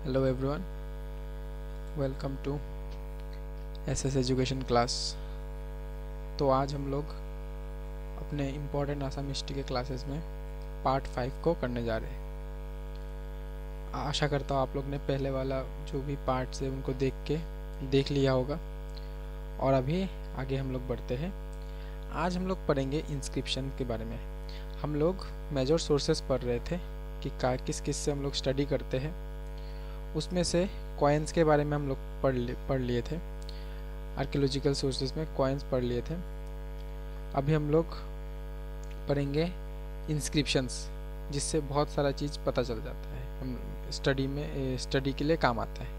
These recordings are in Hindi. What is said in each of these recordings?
Hello everyone, welcome to SS education class. तो आज हम लोग अपने इम्पोर्टेंट आसाम हिस्ट्री के क्लासेस में पार्ट 5 को करने जा रहे हैं। आशा करता हूँ आप लोग ने पहले वाला जो भी पार्ट्स है उनको देख लिया होगा। और अभी आगे हम लोग बढ़ते हैं। आज हम लोग पढ़ेंगे इंस्क्रिप्शन के बारे में। हम लोग मेजर सोर्सेस पढ़ रहे थे कि किस किस से हम लोग स्टडी करते हैं। उसमें से कॉइन्स के बारे में हम लोग पढ़ लिए थे। आर्कियोलॉजिकल सोर्सेज में कॉइन्स पढ़ लिए थे। अभी हम लोग पढ़ेंगे इंस्क्रिप्शंस, जिससे बहुत सारा चीज़ पता चल जाता है, हम स्टडी के लिए काम आता है।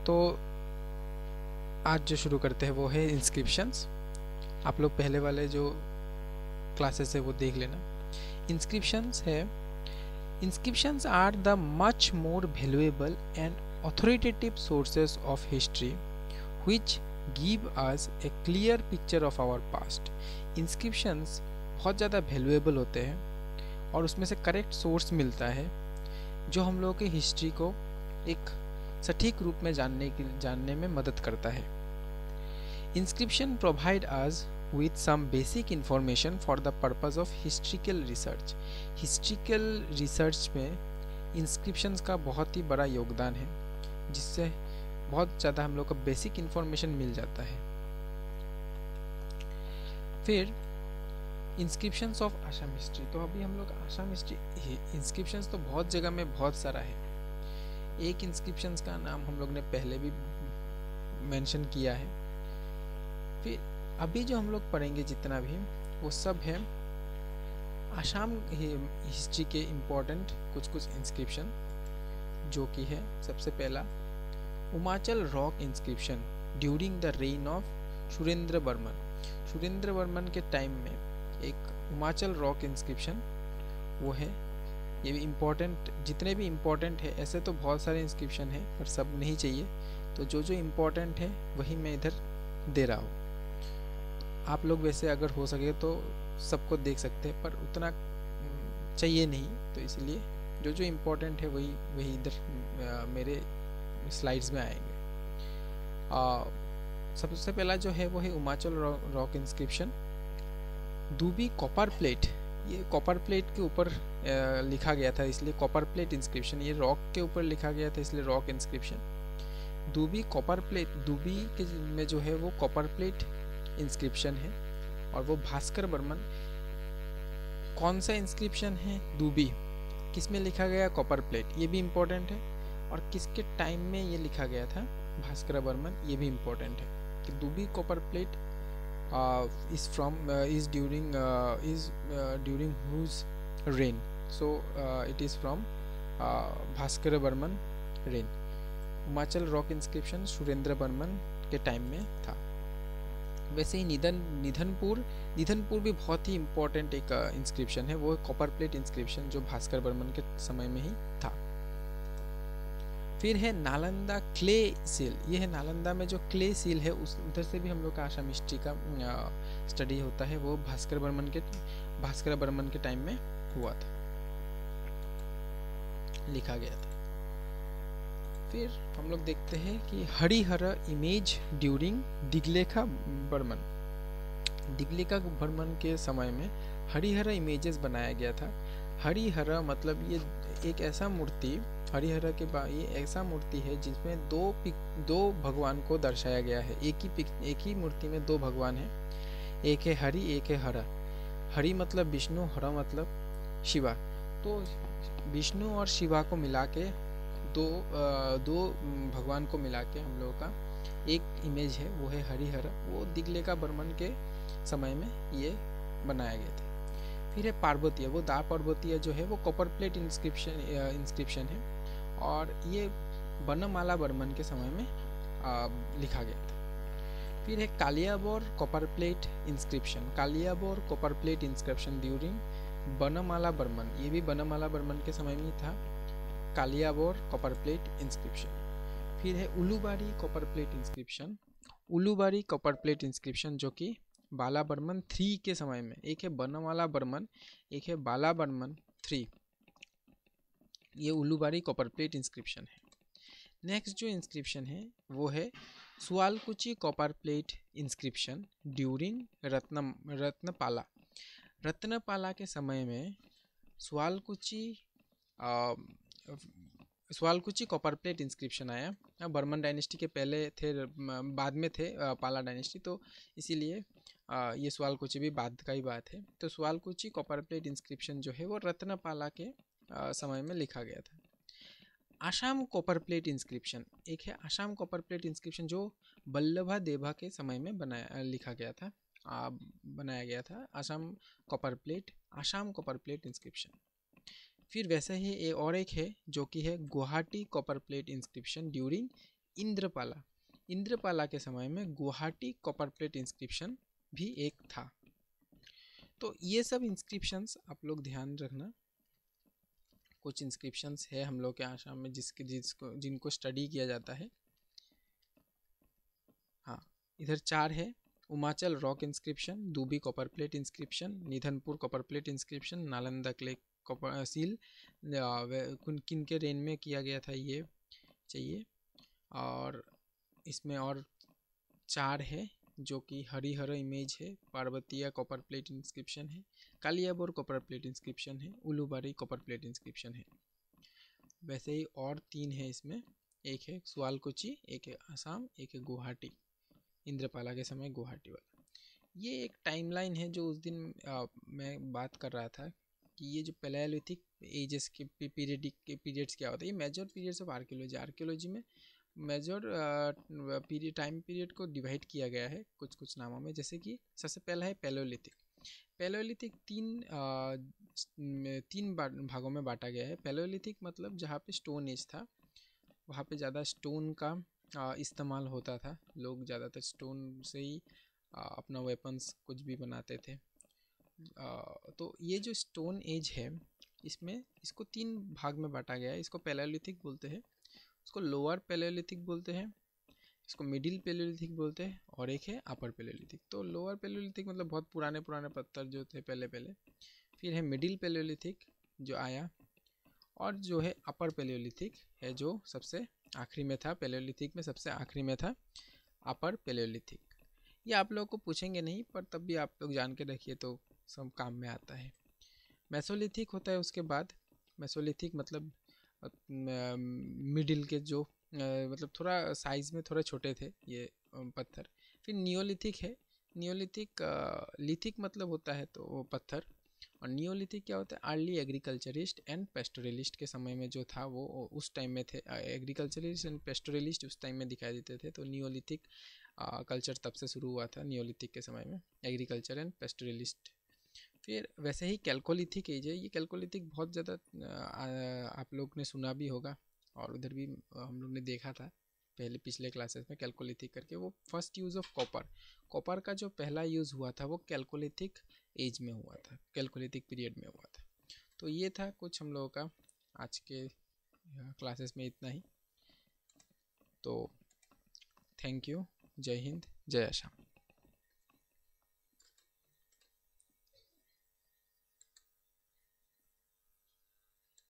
तो आज जो शुरू करते हैं वो है इंस्क्रिप्शंस। आप लोग पहले वाले जो क्लासेस है वो देख लेना। इंस्क्रिप्शंस है, inscriptions are the much more valuable and authoritative sources of history which give us a clear picture of our past. inscriptions बहुत ज़्यादा वैल्यूएबल होते हैं और उसमें से करेक्ट सोर्स मिलता है जो हम लोगों की हिस्ट्री को एक सटीक रूप में जानने में मदद करता है। inscription provide us with some basic information for the purpose of historical research. historical research में inscriptions का बहुत ही बड़ा योगदान है, जिससे बहुत ज़्यादा हम लोग को बेसिक इंफॉर्मेशन मिल जाता है। फिर इंस्क्रिप्शंस ऑफ आसाम हिस्ट्री। तो अभी हम लोग आसाम हिस्ट्री इंस्क्रिप्शंस तो बहुत जगह में बहुत सारा है। एक इंस्क्रिप्शंस का नाम हम लोग ने पहले भी मेंशन किया है। फिर अभी जो हम लोग पढ़ेंगे जितना भी, वो सब है आसाम हिस्ट्री के इम्पोर्टेंट कुछ इंस्क्रिप्शन, जो कि है सबसे पहला Umachal rock inscription during the reign of Surendra Varman. Surendra Varman के टाइम में एक उमाचल रॉक इंस्क्रिप्शन वो है। ये भी इम्पोर्टेंट, जितने भी इम्पोर्टेंट है, ऐसे तो बहुत सारे इंस्क्रिप्शन है पर सब नहीं चाहिए, तो जो इम्पोर्टेंट है वही मैं इधर दे रहा हूँ। आप लोग वैसे अगर हो सके तो सबको देख सकते हैं, पर उतना चाहिए नहीं, तो इसलिए जो इम्पोर्टेंट है वही इधर मेरे स्लाइड्स में आएंगे। सबसे पहला जो है वो है Umachal rock inscription Dubi copper plate. ये कॉपर प्लेट के ऊपर लिखा गया था, इसलिए कॉपर प्लेट इंस्क्रिप्शन। ये रॉक के ऊपर लिखा गया था, इसलिए rock inscription. Dubi copper plate, दूबी के में जो है वो कॉपर प्लेट इंस्क्रिप्शन है, और वो भास्कर बर्मन। कौन सा इंस्क्रिप्शन है? दूबी। किस में लिखा गया? Copper plate. ये भी इम्पोर्टेंट है। और किसके टाइम में ये लिखा गया था? भास्कर बर्मन। ये भी इम्पोर्टेंट है कि Dubi copper plate is during whose reign, so it is from Bhaskar Barman reign. Himachal rock inscription Surendra Barman के टाइम में था। वैसे ही निधनपुर भी बहुत ही इम्पोर्टेंट एक इंस्क्रिप्शन है। वो कॉपर प्लेट इंस्क्रिप्शन जो भास्कर बर्मन के समय में ही था। फिर है नालंदा क्ले सील। ये है नालंदा में जो क्ले सील है, उधर से भी हम लोग का आसाम हिस्ट्री का स्टडी होता है। वो भास्कर बर्मन के टाइम में हुआ था, लिखा गया था। फिर हम लोग देखते हैं कि हरिहर इमेज ड्यूरिंग दिग्लेखा बर्मन के समय में हरिहर इमेजेस बनाया गया था। हरिहर मतलब ये एक ऐसा मूर्ति, हरिहर के बाद ये ऐसा मूर्ति है जिसमें दो भगवान को दर्शाया गया है। एक ही मूर्ति में दो भगवान हैं, एक है हरि, एक है हर। हरि मतलब विष्णु, हर मतलब शिवा। तो विष्णु और शिवा को मिला के दो भगवान को मिला के हम लोगों का एक इमेज है, वो है हरिहर। वो दिग्लेखा बर्मन के समय में ये बनाया गया था। फिर है पार्वतीय। वो दा पार्वतीय जो है वो कॉपर प्लेट इंस्क्रिप्शन है, और ये बनमाला बर्मन के समय में लिखा गया था। फिर है Kaliabor copper plate inscription. Kaliabor copper plate inscription during Banamala Barman. ये भी बनमाला बर्मन के समय में था, कालियाबोर कॉपर प्लेट इंस्क्रिप्शन। फिर है Ulubari copper plate inscription. Ulubari copper plate inscription जो कि बाला बर्मन 3 के समय में, एक है बनमाला बर्मन, एक है बाला बर्मन 3। ये उलूबारी कॉपर प्लेट इंस्क्रिप्शन है। नेक्स्ट जो इंस्क्रिप्शन है वो है Sualkuchi copper plate inscription during Ratnapala. Ratnapala के समय में सुआलकुची कॉपर प्लेट इंस्क्रिप्शन आया। बर्मन डायनेस्टी के पहले थे, बाद में थे पाला डायनेस्टी, तो इसीलिए ये सुआलकुची भी बाद का ही बात है। तो सुआलकुची कॉपर प्लेट इंस्क्रिप्शन जो है वो रत्नपाला के समय में लिखा गया था। आसाम कॉपर प्लेट इंस्क्रिप्शन एक है। आसाम कॉपर प्लेट इंस्क्रिप्शन जो बल्लभा देवा के समय में बनाया गया था। Assam copper plate inscription. फिर वैसे ही और एक है जो कि है Guwahati copper plate inscription during Indrapala. Indrapala के समय में गुवाहाटी कॉपर प्लेट इंस्क्रिप्शन भी एक था। तो ये सब इंस्क्रिप्शंस आप लोग ध्यान रखना। कुछ इंस्क्रिप्शंस है हम लोग के आसाम में जिनको स्टडी किया जाता है। हाँ, इधर 4 है। Umachal rock inscription, Dubi copper plate inscription, Nidhanpur copper plate inscription, Nalanda clay copper seal किन के रेन में किया गया था ये चाहिए। और इसमें और 4 है जो कि हरिहर इमेज है, पार्वतीय कॉपर प्लेट इंस्क्रिप्शन है, कालियाबोर कॉपर प्लेट इंस्क्रिप्शन है, उलूबारी कॉपर प्लेट इंस्क्रिप्शन है। वैसे ही और 3 है इसमें, एक है सुआलकुची, एक है आसाम, एक है गुवाहाटी, इंद्रपाला के समय गुवाहाटी वाला। ये एक टाइमलाइन है जो उस दिन मैं बात कर रहा था कि ये जो पैलेओलिथिक एजेस के पीरियड्स क्या होता है। ये मेजर पीरियड्स ऑफ आर्कियोलॉजी में मेजर टाइम पीरियड को डिवाइड किया गया है कुछ नामों में। जैसे कि सबसे पहला है पैलेओलिथिक। तीन भागों में बांटा गया है। पैलेओलिथिक मतलब जहाँ पे स्टोन एज था, वहाँ पे ज़्यादा स्टोन का इस्तेमाल होता था। लोग ज़्यादातर स्टोन से ही अपना वेपन्स कुछ भी बनाते थे। तो ये जो स्टोन एज है इसको 3 भाग में बांटा गया है। इसको पैलेओलिथिक बोलते हैं, इसको लोअर पैलेओलिथिक बोलते हैं, इसको मिडिल पैलेओलिथिक बोलते हैं, और एक है अपर पैलेओलिथिक। तो लोअर पैलेओलिथिक मतलब बहुत पुराने पत्थर जो थे पहले। फिर है मिडिल पैलेओलिथिक जो आया, और जो है अपर पैलेओलिथिक है जो सबसे आखिरी में था। पैलेओलिथिक में सबसे आखिरी में था अपर पैलेओलिथिक। ये आप लोगों को पूछेंगे नहीं, पर तब भी आप लोग जान के रखिए तो सब काम में आता है। मेसोलिथिक होता है उसके बाद। मेसोलिथिक मतलब मिडिल के जो मतलब थोड़ा साइज़ में थोड़ा छोटे थे ये पत्थर। फिर नियोलिथिक है। लिथिक मतलब होता है तो वो पत्थर। और नियोलिथिक क्या होता है? अर्ली एग्रीकल्चरिस्ट एंड पेस्टोरलिस्ट के समय में जो था वो उस टाइम में थे। एग्रीकल्चरिस्ट एंड पेस्टोरलिस्ट उस टाइम में दिखाई देते थे। तो नियोलिथिक कल्चर तब से शुरू हुआ था, नियोलिथिक के समय में, एग्रीकल्चर एंड पेस्टोरलिस्ट। फिर वैसे ही कैल्कोलिथिक एज है। ये कैल्कोलिथिक बहुत ज़्यादा आप लोग ने सुना भी होगा, और उधर भी हम लोग ने देखा था पिछले क्लासेस में कैल्कोलिथिक करके। वो फर्स्ट यूज़ ऑफ कॉपर का जो पहला यूज़ हुआ था वो कैल्कोलिथिक एज में हुआ था, कैल्कोलिथिक पीरियड में हुआ था। तो ये था कुछ हम लोगों का आज के क्लासेस में इतना ही। तो थैंक यू। जय हिंद, जय आसाम।